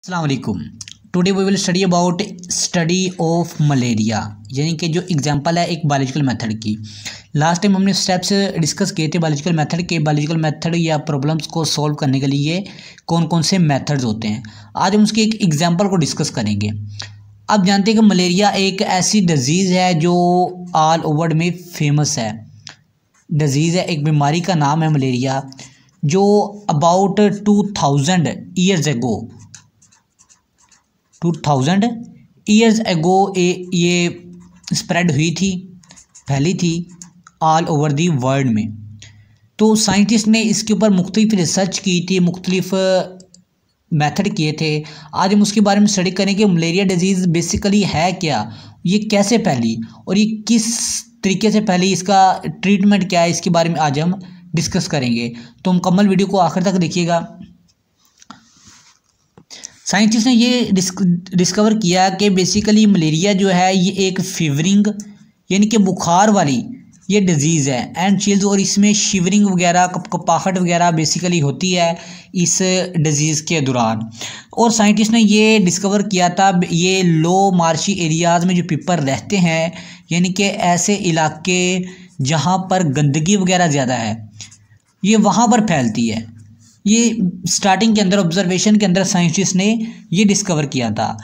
अस्सलाम वालेकुम। Today we will study of malaria, यानी कि जो एग्जांपल है एक बायोलॉजिकल मेथड की। लास्ट टाइम हमने स्टेप्स डिस्कस किए थे बायोलॉजिकल मेथड या प्रॉब्लम्स को सॉल्व करने के लिए कौन कौन से मेथड्स होते हैं। आज हम उसके एक एग्जांपल को डिस्कस करेंगे। अब जानते हैं कि मलेरिया एक ऐसी डिजीज़ है जो ऑल ओवर में फेमस है। डिजीज़ है, एक बीमारी का नाम है मलेरिया, जो अबाउट 2000 ईयर्स एगो ये स्प्रेड हुई थी, फैली थी ऑल ओवर दी वर्ल्ड में। तो साइंटिस्ट ने इसके ऊपर मुख्तलिफ रिसर्च की थी, मुख्तलिफ मेथड किए थे। आज हम उसके बारे में स्टडी करेंगे मलेरिया डिजीज़ बेसिकली है क्या, ये कैसे फैली और ये किस तरीके से फैली, इसका ट्रीटमेंट क्या है, इसके बारे में आज हम डिस्कस करेंगे। तो मुकम्मल वीडियो को आखिर तक देखिएगा। साइंटिस्ट ने ये डिस्कवर किया कि बेसिकली मलेरिया जो है ये एक फीवरिंग यानी कि बुखार वाली ये डिजीज़ है एंड चिल्स, और इसमें शिवरिंग वगैरह कपकपाहट वगैरह बेसिकली होती है इस डिज़ीज़ के दौरान। और साइंटिस्ट ने ये डिस्कवर किया था ये लो मार्शी एरियाज़ में जो पीपल रहते हैं, यानी कि ऐसे इलाके जहाँ पर गंदगी वगैरह ज़्यादा है, ये वहाँ पर फैलती है। ये स्टार्टिंग के अंदर ऑब्जर्वेशन के अंदर साइंटिस्ट ने ये डिस्कवर किया था।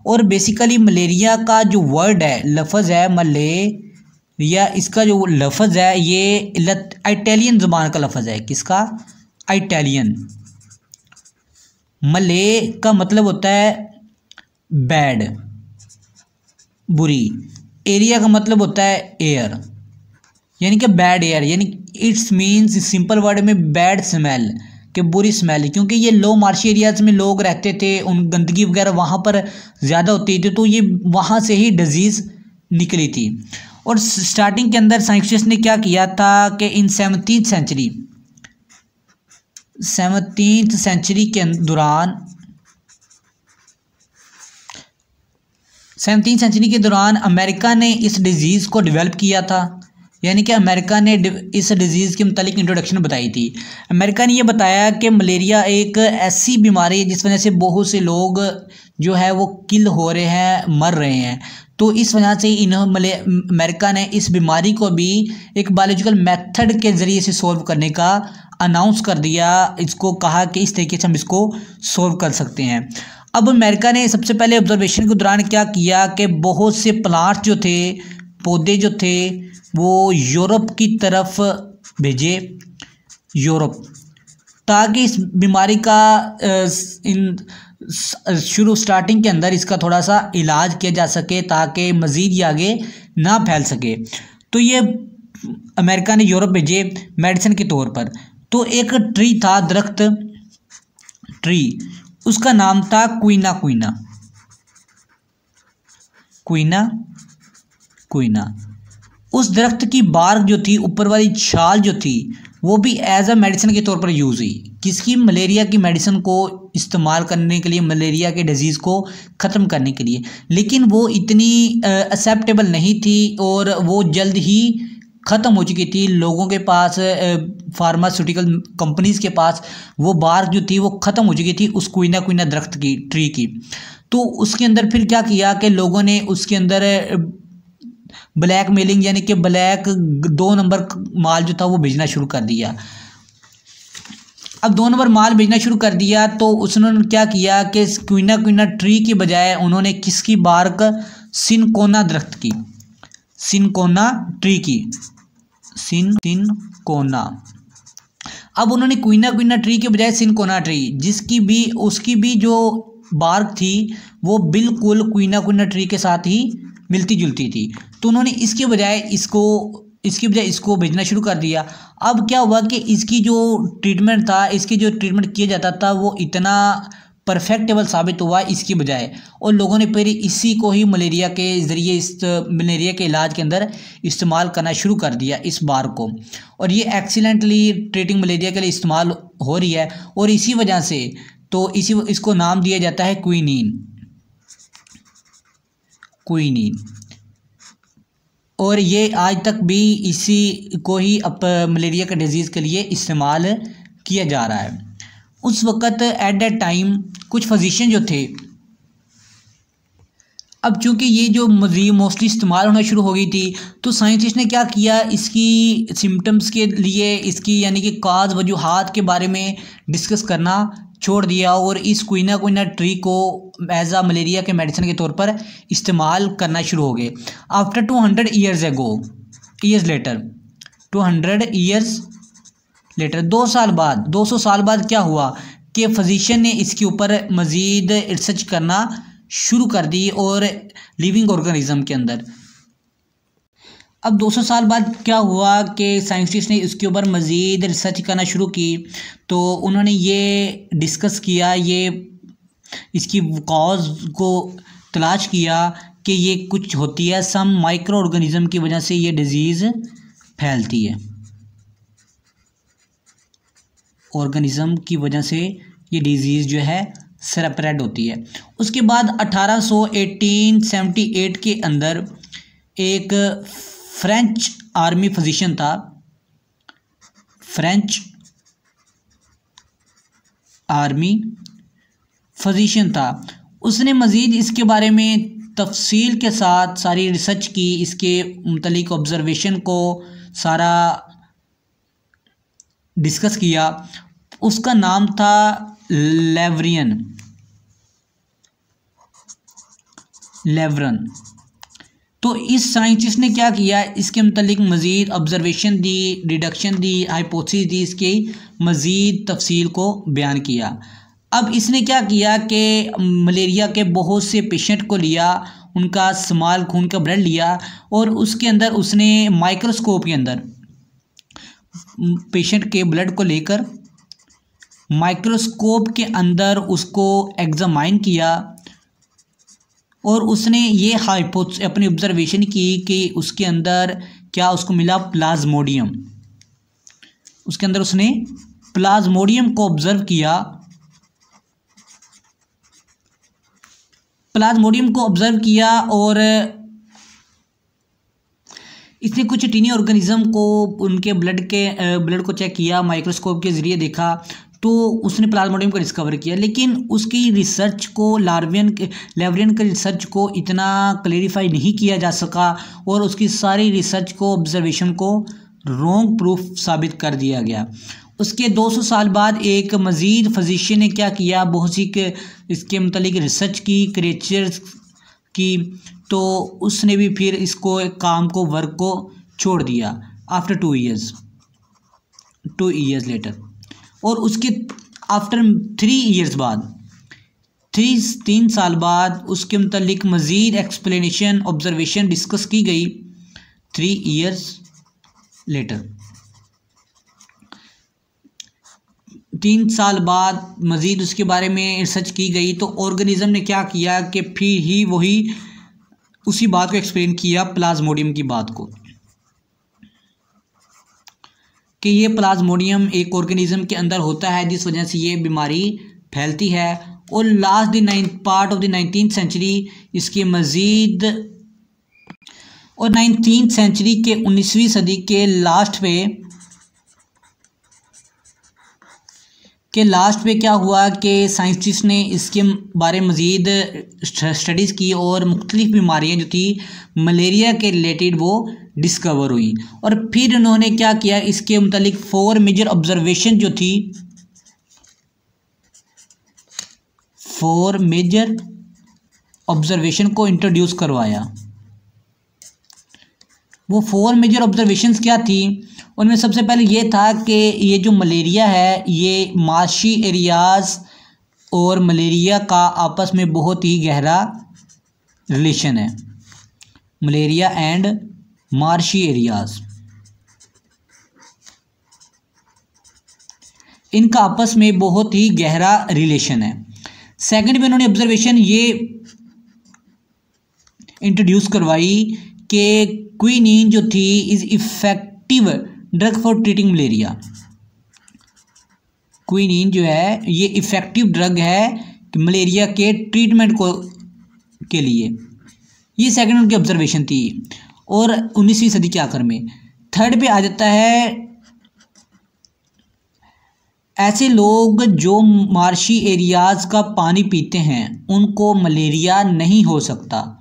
और बेसिकली मलेरिया का जो वर्ड है, लफ्ज़ है मलेरिया, इसका जो लफ्ज़ है ये इटालियन ज़बान का लफ्ज़ है। किसका? इटालियन। मले का मतलब होता है बैड, बुरी। एरिया का मतलब होता है एयर, यानी कि बैड एयर, यानी इट्स मीन्स सिंपल वर्ड में बैड स्मेल, कि बुरी स्मेल। क्योंकि ये लो मार्शी एरियाज़ में लोग रहते थे, उन गंदगी वगैरह वहाँ पर ज़्यादा होती थी, तो ये वहाँ से ही डिजीज़ निकली थी। और स्टार्टिंग के अंदर साइंटिस्ट ने क्या किया था कि इन 17th सेंचुरी के दौरान 17th सेंचुरी के दौरान अमेरिका ने इस डिज़ीज़ को डेवलप किया था, यानी कि अमेरिका ने इस डिज़ीज़ के मुतालिक इंट्रोडक्शन बताई थी। अमेरिका ने ये बताया कि मलेरिया एक ऐसी बीमारी है जिस वजह से बहुत से लोग जो है वो किल हो रहे हैं, मर रहे हैं। तो इस वजह से अमेरिका ने इस बीमारी को भी एक बायोलॉजिकल मेथड के ज़रिए से सॉल्व करने का अनाउंस कर दिया। इसको कहा कि इस तरीके से हम इसको सॉल्व कर सकते हैं। अब अमेरिका ने सबसे पहले ऑब्जर्वेशन के दौरान क्या किया कि बहुत से प्लांट जो थे, पौधे जो थे, वो यूरोप की तरफ भेजे, यूरोप, ताकि इस बीमारी का स्टार्टिंग के अंदर इसका थोड़ा सा इलाज किया जा सके, ताकि मज़ीद ये आगे ना फैल सके। तो ये अमेरिका ने यूरोप भेजे मेडिसिन के तौर पर। तो एक ट्री था, दरख्त ट्री, उसका नाम था क्वीना। उस दरख्त की बार्क जो थी, ऊपर वाली छाल जो थी, वो भी एज अ मेडिसिन के तौर पर यूज़ हुई। किसकी? मलेरिया की मेडिसिन को इस्तेमाल करने के लिए, मलेरिया के डिजीज़ को ख़त्म करने के लिए। लेकिन वो इतनी एक्सेप्टेबल नहीं थी और वो जल्द ही ख़त्म हो चुकी थी। लोगों के पास, फार्मास्यूटिकल कंपनीज़ के पास वो बार्क जो थी वो ख़त्म हो चुकी थी उस क्वीना दरख्त की, ट्री की। तो उसके अंदर फिर क्या किया कि लोगों ने उसके अंदर ब्लैक मेलिंग, यानी कि ब्लैक 2 नंबर माल जो था वो भेजना शुरू कर दिया। अब 2 नंबर माल भेजना शुरू कर दिया तो उसने क्या किया कि क्वीना ट्री की बजाय उन्होंने किसकी बार्क? सिनकोना दरख्त की, सिनकोना ट्री की, सिनकोना। अब उन्होंने क्वीना ट्री के बजाय सिनकोना ट्री, उसकी भी जो बार्क थी वो बिल्कुल क्वीना ट्री के साथ ही मिलती जुलती थी। तो उन्होंने इसके बजाय इसको भेजना शुरू कर दिया। अब क्या हुआ कि इसकी जो ट्रीटमेंट किया जाता था वो इतना परफेक्टेबल साबित हुआ इसकी बजाय, और लोगों ने फिर इसी को ही मलेरिया के ज़रिए, इस मलेरिया के इलाज के अंदर इस्तेमाल करना शुरू कर दिया, इस बार को। और ये एक्सीलेंटली ट्रीटिंग मलेरिया के लिए इस्तेमाल हो रही है। और इसी वजह से तो इसको नाम दिया जाता है क्विनीन। और ये आज तक भी इसी को ही मलेरिया का डिजीज़ के लिए इस्तेमाल किया जा रहा है। उस वक़्त एट दैट टाइम कुछ फिजिशियन जो थे, अब चूंकि ये जो मोस्टली इस्तेमाल होना शुरू हो गई थी, तो साइंटिस्ट ने क्या किया, इसकी सिम्टम्स के लिए इसकी यानी कि काज वजूहात के बारे में डिस्कस करना छोड़ दिया और इस क्विना ट्री को एज आ मलेरिया के मेडिसिन के तौर पर इस्तेमाल करना शुरू हो गए। After 200 years later 200 years later 200 साल बाद क्या हुआ कि फिजिशियन ने इसके ऊपर मज़ीद रिसर्च करना शुरू कर दी और लिविंग ऑर्गेनिज्म के अंदर। अब 200 साल बाद क्या हुआ कि साइंटिस्ट ने इसके ऊपर मज़ीद रिसर्च करना शुरू की, तो उन्होंने ये डिस्कस किया, ये इसकी कॉज को तलाश किया कि ये कुछ होती है, सम माइक्रो ऑर्गेनिज्म की वजह से ये डिजीज़ फैलती है, ऑर्गेनिज्म की वजह से ये डिजीज़ जो है स्प्रेड होती है। उसके बाद 1878 के अंदर एक फ्रेंच आर्मी फिजिशियन था, उसने मज़ीद इसके बारे में तफसील के साथ सारी रिसर्च की, इसके मुतल्लिक ऑब्ज़र्वेशन को सारा डिस्कस किया। उसका नाम था लेवरन। तो इस साइंटिस्ट ने क्या किया, इसके मुतल्लिक मज़ीद ऑब्ज़र्वेशन दी, डिडक्शन दी, हाइपोथेसिस दी, इसकी मज़ीद तफसील को बयान किया। अब इसने क्या किया कि मलेरिया के बहुत से पेशेंट को लिया, उनका स्मॉल खून का ब्लड लिया और उसके अंदर उसने माइक्रोस्कोप के अंदर पेशेंट के ब्लड को लेकर माइक्रोस्कोप के अंदर उसको एग्जामाइन किया और उसने ये अपनी ऑब्जर्वेशन की कि उसके अंदर क्या उसको मिला, प्लाज्मोडियम। उसके अंदर उसने प्लाज्मोडियम को ऑब्जर्व किया और इसने कुछ टीनी ऑर्गेनिज्म को उनके ब्लड को चेक किया, माइक्रोस्कोप के ज़रिए देखा, तो उसने प्लाज्मोडियम को डिस्कवर किया। लेकिन उसकी रिसर्च को लेवरियन के रिसर्च को इतना क्लेरिफाई नहीं किया जा सका और उसकी सारी रिसर्च को, ऑब्जर्वेशन को रॉन्ग प्रूफ साबित कर दिया गया। उसके 200 साल बाद एक मज़ीद फिजिशियन ने क्या किया, बहुत सी इसके मुतल्लिक रिसर्च की, क्रिएचर्स की, तो उसने भी फिर इसको वर्क को छोड़ दिया आफ्टर 2 ईयर्स लेटर। और उसके आफ्टर 3 साल बाद उसके मुतल्लिक मज़ीद एक्सप्लेनेशन, ऑब्जर्वेशन डिस्कस की गई 3 ईयर्स लेटर। 3 साल बाद मज़ीद उसके बारे में रिसर्च की गई, तो ऑर्गेनिज्म ने क्या किया कि फिर ही वही उसी बात को एक्सप्लेन किया, प्लाज्मोडियम की बात को, कि ये प्लाज्मोडियम एक ऑर्गेनिज्म के अंदर होता है जिस वजह से ये बीमारी फैलती है। और part of the 19th century इसके मज़ीद, और 19th सेंचुरी के 19वीं सदी के लास्ट पे क्या हुआ कि साइंटिस्ट ने इसके बारे में मज़ीद स्टडीज़ की और मुख्तलिफ बीमारियाँ जो थी मलेरिया के रिलेटेड वो डिस्कवर हुई। और फिर उन्होंने क्या किया, इसके मुतालिक 4 मेजर ऑब्जर्वेशन जो थी, 4 मेजर ऑब्जर्वेशन को इंट्रोड्यूस करवाया। वो 4 मेजर ऑब्जर्वेशंस क्या थी, उनमें सबसे पहले ये था कि ये जो मलेरिया है, ये मार्शी एरियाज़ और मलेरिया का आपस में बहुत ही गहरा रिलेशन है। मलेरिया एंड मार्शी एरियाज़, इनका आपस में बहुत ही गहरा रिलेशन है। सेकंड में उन्होंने ऑब्जर्वेशन ये इंट्रोड्यूस करवाई कि क्विनीन जो थी is effective drug for treating malaria. Quinine जो है ये इफ़ेक्टिव ड्रग है मलेरिया के ट्रीटमेंट के लिए। ये सेकंड उनकी ऑब्जर्वेशन थी। और 19वीं सदी के आखिर में थर्ड पे आ जाता है ऐसे लोग जो मार्शी एरियाज का पानी पीते हैं उनको मलेरिया नहीं हो सकता,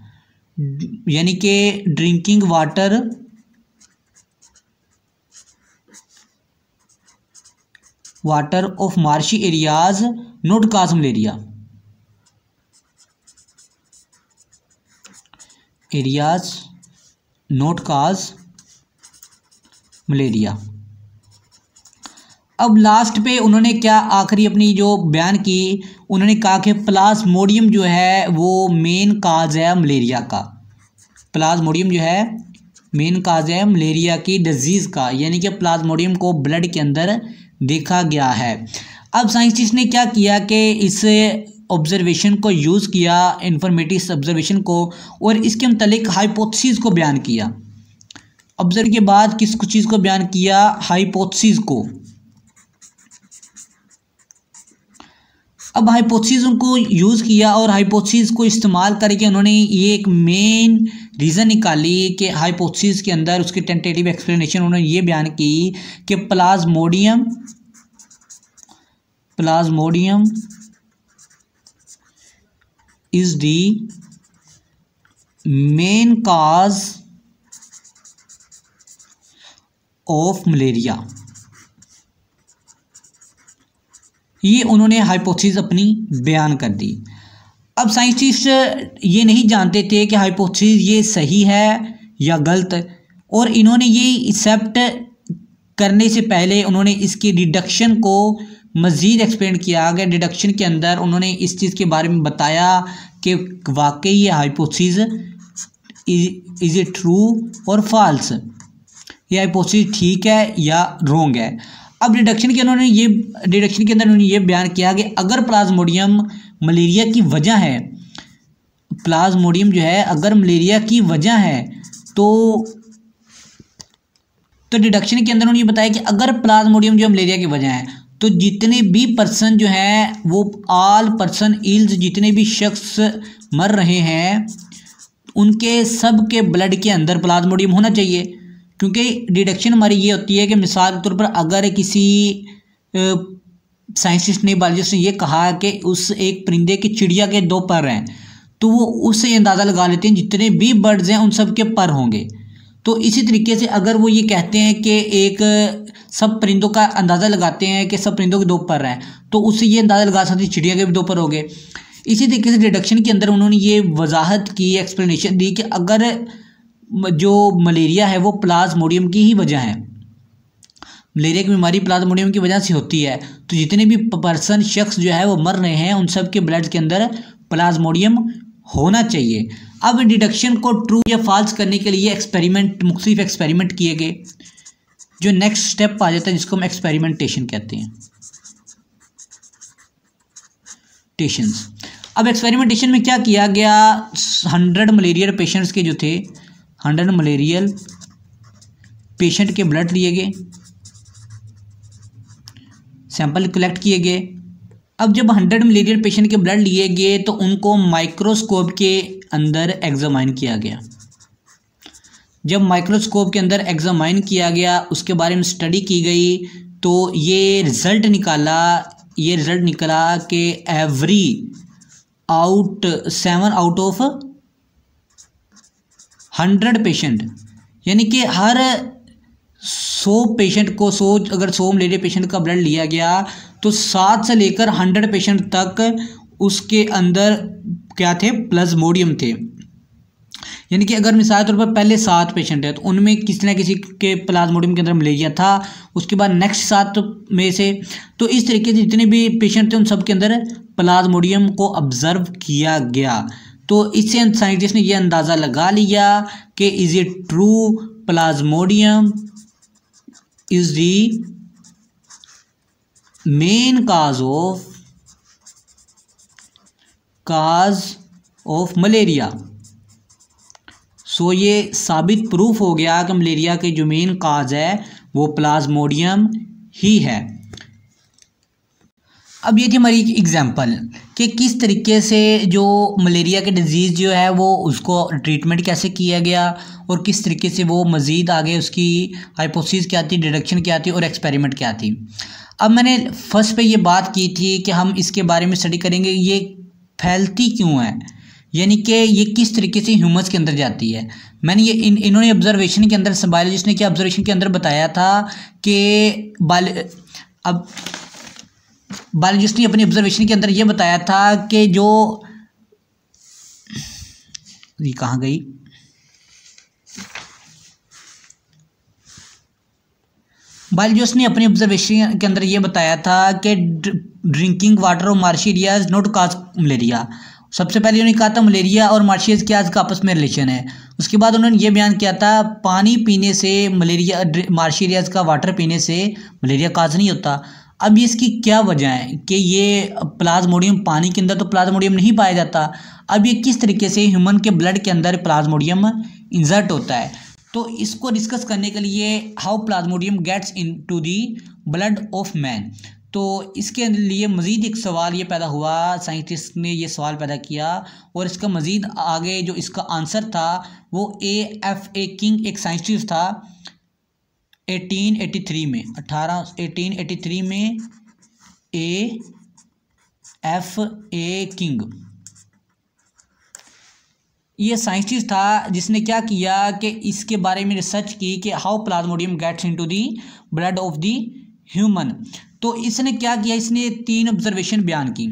यानी कि drinking water of marshy areas not cause malaria. Areas not cause malaria. अब लास्ट पे उन्होंने क्या आखिरी अपनी जो बयान की, उन्होंने कहा कि प्लाज्मोडियम जो है वो मेन काज है मलेरिया का। प्लाज्मोडियम जो है मेन काज है मलेरिया की डिजीज़ का, यानी कि प्लाज्मोडियम को ब्लड के अंदर देखा गया है। अब साइंटिस्ट ने क्या किया कि इस ऑब्जर्वेशन को यूज़ किया, इंफॉर्मेटिव ऑब्जर्वेशन को, और इसके मतलब हाइपोथेसिस को बयान किया। ऑब्जर्व के बाद किस चीज़ को बयान किया? हाइपोथेसिस को। अब हाइपोथेसिस उनको यूज़ किया और हाइपोथेसिस को इस्तेमाल करके उन्होंने ये एक मेन रीज़न निकाली कि हाइपोथेसिस के अंदर उसकी टेंटेटिव एक्सप्लेनेशन उन्होंने ये बयान की कि Plasmodium is the main cause of malaria. ये उन्होंने हाइपोथेसिस अपनी बयान कर दी। अब साइंटिस्ट ये नहीं जानते थे कि हाइपोथेसिस ये सही है या गलत, और इन्होंने ये एक्सेप्ट करने से पहले उन्होंने इसकी डिडक्शन को मज़ीद एक्सप्लेन किया गया। डिडक्शन के अंदर उन्होंने इस चीज़ के बारे में बताया कि वाकई ये हाइपोथेसिस इज़ इट ट्रू और फॉल्स, ये हाइपोथेसिस ठीक है या रॉन्ग है। अब डिडक्शन के अंदर उन्होंने ये बयान किया कि अगर प्लाज्मोडियम मलेरिया की वजह है, प्लाज्मोडियम जो है अगर मलेरिया की वजह है तो डिडक्शन के अंदर उन्होंने ये बताया कि अगर प्लाज्मोडियम जो मलेरिया की वजह है तो जितने भी पर्सन जो हैं वो ऑल पर्सन इल्स, जितने भी शख्स मर रहे हैं उनके सब के ब्लड के अंदर प्लाज्मोडियम होना चाहिए। क्योंकि डिडक्शन हमारी ये होती है कि मिसाल के तौर पर अगर किसी साइंटिस्ट ने, बायोलॉजिस्ट ने ये कहा कि उस एक परिंदे की चिड़िया के 2 पर हैं, तो वो उससे अंदाज़ा लगा लेते हैं जितने भी बर्ड्स हैं उन सब के पर होंगे। तो इसी तरीके से अगर वो ये कहते हैं कि एक सब परिंदों का अंदाज़ा लगाते हैं कि सब परिंदों के 2 पर हैं, तो उससे ये अंदाज़ा लगा सकते हैं चिड़िया के भी 2 पर हो गए। इसी तरीके से डिडक्शन के अंदर उन्होंने ये वजाहत की, एक्सप्लेनेशन दी कि अगर जो मलेरिया है वो प्लाज्मोडियम की ही वजह है, मलेरिया की बीमारी प्लाज्मोडियम की वजह से होती है, तो जितने भी पर्सन शख्स जो है वो मर रहे हैं उन सब के ब्लड के अंदर प्लाज्मोडियम होना चाहिए। अब डिडक्शन को ट्रू या फॉल्स करने के लिए मुख्तलिफ एक्सपेरिमेंट किए गए। जो नेक्स्ट स्टेप आ जाता है जिसको हम एक्सपेरिमेंटेशन कहते हैं, टेशंस। अब एक्सपेरिमेंटेशन में क्या किया गया, 100 मलेरियल पेशेंट्स के जो थे, 100 मलेरियल पेशेंट के ब्लड लिए गए, सैंपल कलेक्ट किए गए। अब जब 100 मलेरियल पेशेंट के ब्लड लिए गए तो उनको माइक्रोस्कोप के अंदर एग्जामाइन किया गया। जब माइक्रोस्कोप के अंदर एग्जामाइन किया गया, उसके बारे में स्टडी की गई, तो ये रिज़ल्ट निकला कि 7 आउट ऑफ 100 पेशेंट, यानी कि हर 100 पेशेंट को अगर 100 मलेरिया पेशेंट का ब्लड लिया गया तो 7 से लेकर 100 पेशेंट तक उसके अंदर क्या थे, प्लाज्मोडियम थे। यानी कि अगर मिसाल तौर पर पहले 7 पेशेंट है तो उनमें किसी न किसी के प्लाज्मोडियम के अंदर मलेरिया था, उसके बाद नेक्स्ट 7 में से, तो इस तरीके से जितने भी पेशेंट थे उन सब के अंदर प्लाज्मोडियम को ऑब्जर्व किया गया। तो इससे साइंटिस्ट ने यह अंदाज़ा लगा लिया कि is it true plasmodium is the main cause of malaria. So ये साबित प्रूफ हो गया कि मलेरिया के जो मेन काज है वो प्लाज्मोडियम ही है। अब ये थी हमारी एग्जांपल कि किस तरीके से जो मलेरिया के डिजीज़ जो है वो उसको ट्रीटमेंट कैसे किया गया और किस तरीके से वो मज़ीद आगे उसकी हाइपोथेसिस क्या थी, डिडक्शन क्या थी और एक्सपेरिमेंट क्या थी। अब मैंने फर्स्ट पे ये बात की थी कि हम इसके बारे में स्टडी करेंगे ये फैलती क्यों है, यानी कि ये किस तरीके से ह्यूमंस के अंदर जाती है। मैंने ये इन्होंने ऑब्जर्वेशन के अंदर, बायोलॉजिस्ट ने क्या ऑब्जर्वेशन के अंदर बताया था कि अब बायोलॉजिस्ट ने अपनी ऑब्जर्वेशन के अंदर ये बताया था कि जो ये कहाँ गई, बायोलॉजिस्ट ने अपनी ऑब्जर्वेशन के अंदर ये बताया था कि ड्रिंकिंग वाटर और marshy areas not cause malaria. सबसे पहले उन्होंने कहा था मलेरिया और मार्शी क्या का आपस में रिलेशन है। उसके बाद उन्होंने ये बयान किया था पानी पीने से मलेरिया, मार्शी एरियाज का वाटर पीने से मलेरिया काज नहीं होता। अब इसकी क्या वजह है कि ये प्लाज्मोडियम पानी के अंदर तो प्लाज्मोडियम नहीं पाया जाता, अब ये किस तरीके से ह्यूमन के ब्लड के अंदर प्लाज्मोडियम इंसर्ट होता है। तो इसको डिस्कस करने के लिए how plasmodium gets into the blood of man, तो इसके लिए मज़ीद एक सवाल ये पैदा हुआ, साइंटिस्ट ने ये सवाल पैदा किया और इसका मज़ीद आगे जो इसका आंसर था वो A.F.A. किंग एक साइंटिस्ट था 1883 में 1883 में A.F.A. किंग ये साइंटिस्ट था जिसने क्या किया कि इसके बारे में रिसर्च की कि how plasmodium gets into the blood of the human. तो इसने क्या किया, इसने 3 ऑब्जर्वेशन बयान की,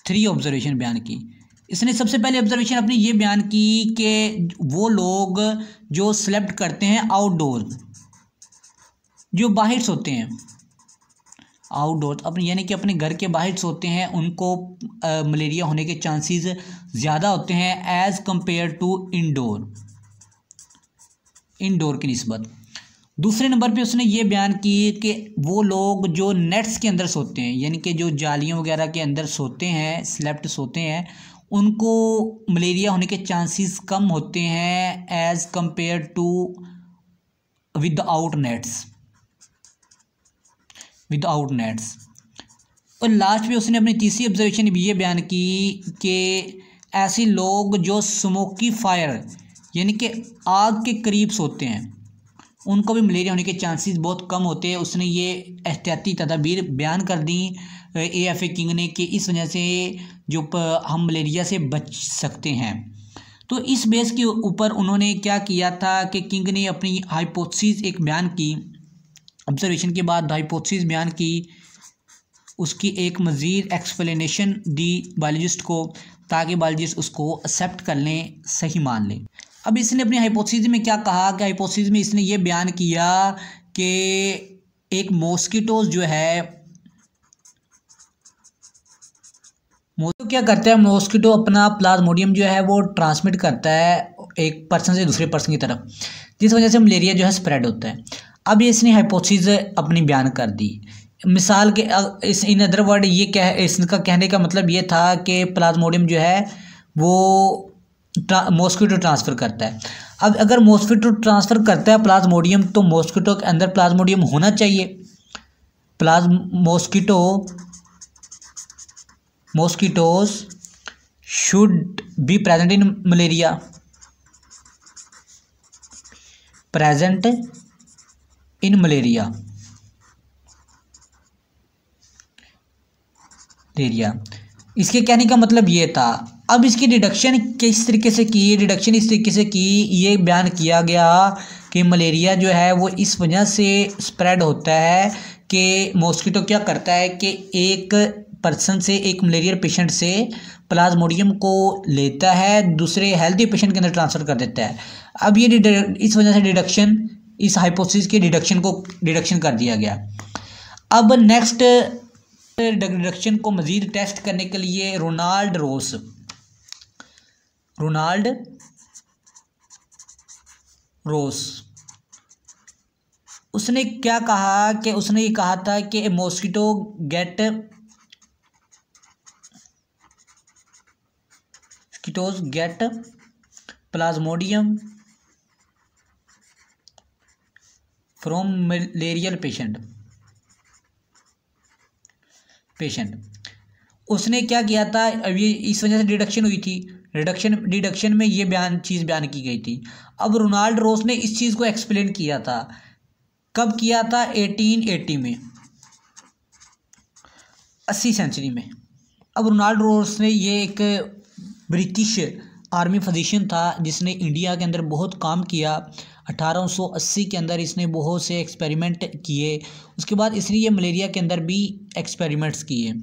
3 ऑब्जर्वेशन बयान की। इसने सबसे पहले ऑब्जर्वेशन अपनी ये बयान की कि वो लोग जो स्लेप्ट करते हैं आउटडोर, जो बाहर सोते हैं आउटडोर, अपने यानी कि अपने घर के बाहर सोते हैं, उनको मलेरिया होने के चांसेस ज़्यादा होते हैं एज़ कंपेयर टू इंडोर की निस्बत। दूसरे नंबर पे उसने ये बयान की कि वो लोग जो नेट्स के अंदर सोते हैं, यानी कि जो जालियों वगैरह के अंदर सोते हैं, स्लेप्ट सोते हैं, उनको मलेरिया होने के चांसेस कम होते हैं as compared to without nets. और लास्ट पे उसने अपनी तीसरी ऑब्जर्वेशन भी ये बयान की कि ऐसे लोग जो स्मोकी फायर यानी कि आग के करीब सोते हैं, उनको भी मलेरिया होने के चांसेस बहुत कम होते हैं। उसने ये एहतियाती तदाबीर बयान कर दी A.F.A. किंग ने कि इस वजह से जो हम मलेरिया से बच सकते हैं। तो इस बेस के ऊपर उन्होंने क्या किया था कि किंग ने अपनी हाइपोथेसिस एक बयान की, ऑब्जर्वेशन के बाद हाइपोथेसिस बयान की, उसकी एक मज़ीद एक्सप्लेनेशन दी बायोलॉजिस्ट को ताकि बायोलॉजिस्ट उसको एक्सेप्ट कर लें, सही मान लें। अब इसने अपनी हाइपोथेसिस में क्या कहा कि हाइपोथेसिस में इसने ये बयान किया कि एक मॉस्किटोज जो है, तो क्या करता है मॉस्किटो अपना प्लाज्मोडियम जो है वो ट्रांसमिट करता है एक पर्सन से दूसरे पर्सन की तरफ, जिस वजह से मलेरिया जो है स्प्रेड होता है। अब ये इसने हाइपोथेसिस अपनी बयान कर दी। मिसाल के इन अदर वर्ड ये इसका कहने का मतलब ये था कि प्लाज्मोडियम जो है वो मॉस्किटो ट्रांसफ़र करता है। अब अगर मॉस्किटो ट्रांसफ़र करता है प्लाज्मोडियम, तो मॉस्किटो के अंदर प्लाज्मोडियम होना चाहिए। Mosquitoes should be present in malaria, present in malaria इसके कहने का मतलब ये था। अब इसकी डिडक्शन किस तरीके से की, डिडक्शन इस तरीके से की, ये बयान किया गया कि मलेरिया जो है वो इस वजह से स्प्रेड होता है कि मॉस्किटो क्या करता है कि एक पर्सन से, एक मलेरिया पेशेंट से प्लाज्मोडियम को लेता है, दूसरे हेल्दी पेशेंट के अंदर ट्रांसफ़र कर देता है। अब ये इस वजह से डिडक्शन, इस हाइपोथेसिस के डिडक्शन कर दिया गया। अब नेक्स्ट डिडक्शन को मज़ीद टेस्ट करने के लिए रोनाल्ड रोस उसने क्या कहा कि उसने ये कहा था कि mosquito get plasmodium from malarial patient. उसने क्या किया था, अब ये इस वजह से डिडक्शन हुई थी, डिडक्शन में ये चीज़ बयान की गई थी। अब रोनाल्ड रोस ने इस चीज़ को एक्सप्लेन किया था कब किया था? 1880 में, 80 सेंचुरी में। अब रोनाल्ड रोस ने ये एक ब्रिटिश आर्मी फिजिशियन था जिसने इंडिया के अंदर बहुत काम किया। 1880 के अंदर इसने बहुत से एक्सपेरिमेंट किए। उसके बाद इसने ये मलेरिया के अंदर भी एक्सपेरिमेंट्स किए।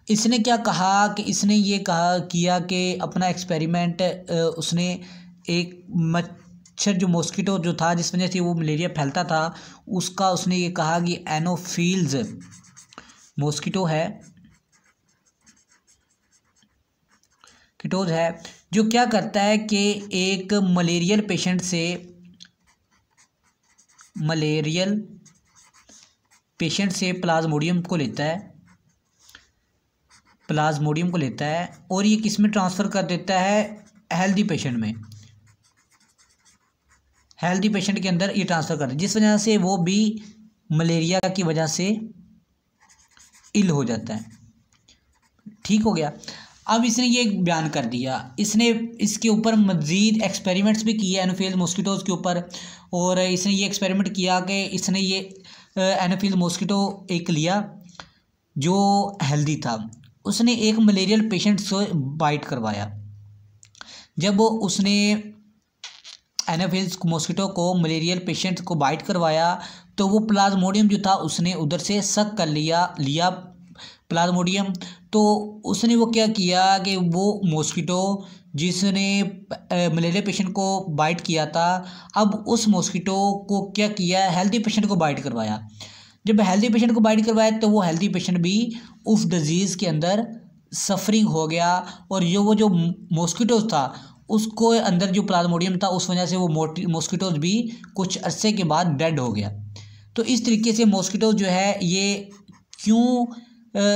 इसने क्या कहा कि इसने ये कहा किया कि अपना एक्सपेरिमेंट उसने एक मच्छर जो मॉस्किटो जो था जिस वजह से वो मलेरिया फैलता था उसका उसने ये कहा कि एनोफिल्स मॉस्किटो है, कीटोज है, जो क्या करता है कि एक मलेरियल पेशेंट से प्लाज्मोडियम को लेता है और ये किस में ट्रांसफ़र कर देता है? हेल्दी पेशेंट के अंदर ये ट्रांसफ़र करता है, जिस वजह से वो भी मलेरिया की वजह से इल हो जाता है। ठीक हो गया। अब इसने ये बयान कर दिया, इसने इसके ऊपर मज़ीद एक्सपेरिमेंट्स भी किए एनोफिल्स मॉस्किटोज़ के ऊपर। और इसने ये एक्सपेरिमेंट किया कि इसने ये एनोफिल्स मॉस्किटो एक लिया जो हेल्दी था, उसने एक मलेरियल पेशेंट से बाइट करवाया। जब उसने एनोफिल्स मॉस्किटो को मलेरियल पेशेंट को बाइट करवाया तो वो प्लाज्मोडियम जो था उसने उधर से सक कर लिया प्लाज्मोडियम। तो उसने वो क्या किया कि वो मॉस्किटो जिसने मलेरिया पेशेंट को बाइट किया था, अब उस मॉस्किटो को क्या किया? हेल्दी पेशेंट को बाइट करवाया। जब हेल्दी पेशेंट को बाइट करवाया तो वो हेल्दी पेशेंट भी उस डिजीज़ के अंदर सफरिंग हो गया और वो जो मॉस्किटोज था उसको अंदर जो प्लाज्मोडियम था उस वजह से वो मॉस्किटोज भी कुछ अरसे के बाद डेड हो गया। तो इस तरीके से मॉस्किटोज जो है ये क्यों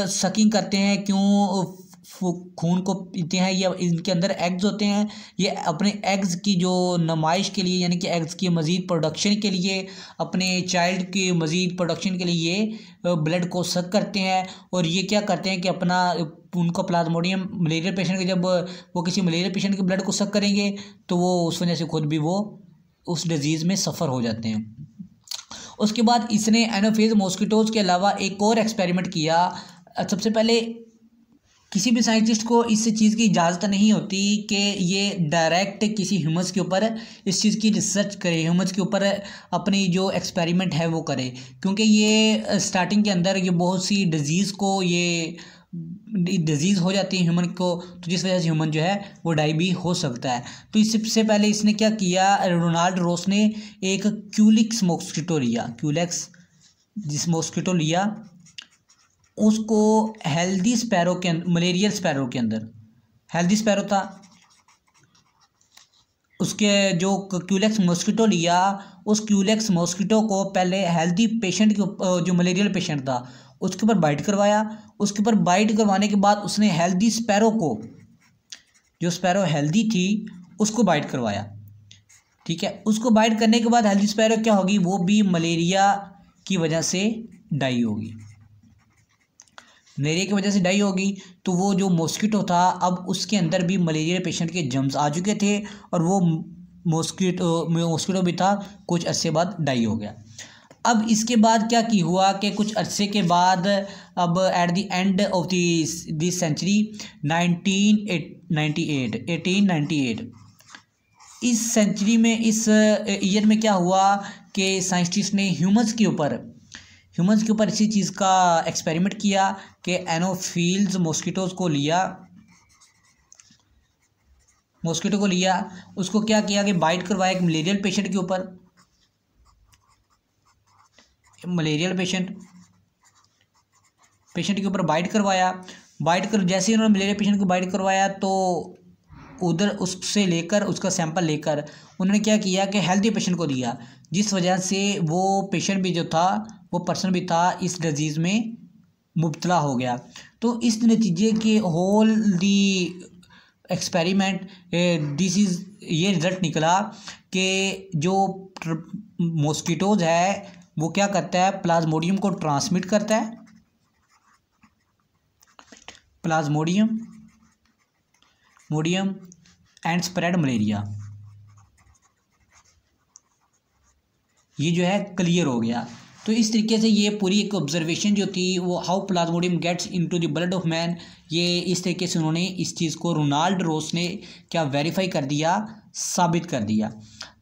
सकिंग करते हैं, क्यों खून को पीते हैं, या इनके अंदर एग्स होते हैं, ये अपने एग्स की जो नुमाइश के लिए यानी कि एग्स की मज़ीद प्रोडक्शन के लिए, अपने चाइल्ड की मज़ीद प्रोडक्शन के लिए ये ब्लड को सक करते हैं। और ये क्या करते हैं कि अपना उनको प्लाज्मोडियम मलेरिया पेशेंट के जब वो किसी मलेरिया पेशेंट के ब्लड को सक करेंगे तो वो उस वजह से खुद भी वो उस डिज़ीज़ में सफ़र हो जाते हैं। उसके बाद इसने एनोफिल्स मॉस्किटोज़ के अलावा एक और एक्सपेरिमेंट किया। सबसे पहले किसी भी साइंटिस्ट को इस चीज़ की इजाज़त नहीं होती कि ये डायरेक्ट किसी ह्यूमन्स के ऊपर इस चीज़ की रिसर्च करे, ह्यूमन्स के ऊपर अपनी जो एक्सपेरिमेंट है वो करे, क्योंकि ये स्टार्टिंग के अंदर ये बहुत सी डिजीज़ को ये डिजीज़ हो जाती है ह्यूमन को, तो जिस वजह से ह्यूमन जो है वो डाई भी हो सकता है। तो इससे पहले इसने क्या किया? रोनाल्ड रोस ने एक क्यूलिक्स मॉस्किटो लिया, उसको हेल्दी स्पैरो के मलेरियल स्पैरो के अंदर हेल्दी स्पैरो था, उसके जो क्यूलेक्स मॉस्किटो लिया, उस क्यूलेक्स मॉस्किटो को पहले हेल्दी पेशेंट के जो मलेरियल पेशेंट था उसके ऊपर बाइट करवाया। उसके ऊपर बाइट करवाने के बाद उसने हेल्दी स्पैरो को, जो स्पैरो हेल्दी थी, उसको बाइट करवाया। ठीक है, उसको बाइट करने के बाद हेल्दी स्पैरो क्या होगी? वो भी मलेरिया की वजह से डाई होगी। मलेरिया की वजह से डाई होगी तो वो जो मॉस्किटो था अब उसके अंदर भी मलेरिया पेशेंट के जर्म्स आ चुके थे और वो मॉस्किटो भी था, कुछ अरसे बाद डाई हो गया। अब इसके बाद क्या की हुआ कि कुछ अरसे के बाद अब at the end of this century 1898 इस सेंचुरी में, इस ईयर में क्या हुआ कि साइंटिस्ट ने ह्यूमन्स के ऊपर इसी चीज़ का एक्सपेरिमेंट किया कि एनोफिल्स मॉस्किटो को लिया, उसको क्या किया कि बाइट करवाया एक मलेरियल पेशेंट के ऊपर। मलेरियल पेशेंट के ऊपर बाइट करवाया। जैसे ही उन्होंने मलेरिया पेशेंट को बाइट करवाया तो उधर उससे लेकर उसका सैंपल लेकर उन्होंने क्या किया कि हेल्दी पेशेंट को दिया, जिस वजह से वो पेशेंट भी जो था, वो पर्सन भी था, इस डिजीज़ में मुब्तला हो गया। तो इस नतीजे के होल दी एक्सपेरिमेंट ये रिज़ल्ट निकला कि जो मॉस्किटोज है वो क्या करता है? प्लाज्मोडियम को ट्रांसमिट करता है, प्लाज्मोडियम एंड स्प्रेड मलेरिया। ये जो है क्लियर हो गया। तो इस तरीके से ये पूरी एक ऑब्जर्वेशन जो थी वो how plasmodium gets into the blood of man, ये इस तरीके से उन्होंने इस चीज़ को रोनाल्ड रोस ने क्या वेरीफाई कर दिया, साबित कर दिया।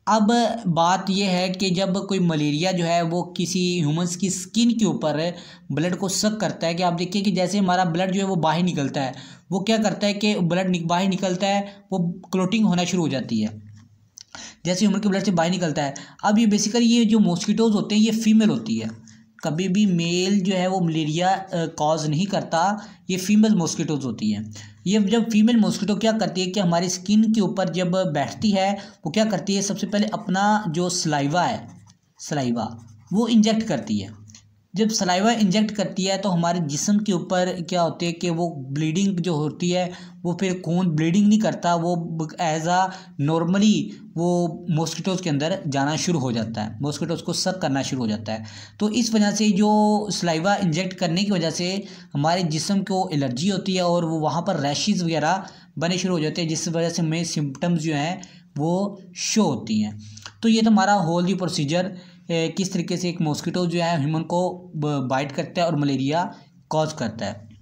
अब बात यह है कि जब कोई मलेरिया जो है वो किसी ह्यूमंस की स्किन के ऊपर ब्लड को सक करता है, कि आप देखिए कि जैसे हमारा ब्लड जो है वो बाहर निकलता है, वो क्या करता है कि ब्लड बाहर निकलता है, वो क्लोटिंग होना शुरू हो जाती है जैसे ह्यूमन के ब्लड से बाहर निकलता है। अब ये बेसिकली ये जो मॉस्किटोज होते हैं ये फीमेल होती है, कभी भी मेल जो है वो मलेरिया कॉज नहीं करता, ये फीमेल मॉस्किटोज होती हैं। ये जब फीमेल मॉस्किटो क्या करती है कि हमारी स्किन के ऊपर जब बैठती है, वो क्या करती है, सबसे पहले अपना जो सलाइवा है, सलाइवा वो इंजेक्ट करती है। जब सलाइवा इंजेक्ट करती है तो हमारे जिस्म के ऊपर क्या होती है कि वो ब्लीडिंग जो होती है, वो फिर खून ब्लीडिंग नहीं करता, वो एज आ नॉर्मली वो मॉस्किटोज़ के अंदर जाना शुरू हो जाता है, मॉस्किटोज़ को सक करना शुरू हो जाता है। तो इस वजह से जो सलाइवा इंजेक्ट करने की वजह से हमारे जिस्म को एलर्जी होती है और वो वहाँ पर रैशेज़ वगैरह बने शुरू हो जाते हैं, जिस वजह से हमें सिम्टम्स जो हैं वो शो होती हैं। तो ये तो हमारा होल दी प्रोसीजर किस तरीके से एक मॉस्किटो जो है ह्यूमन को बाइट करता है और मलेरिया कॉज करता है।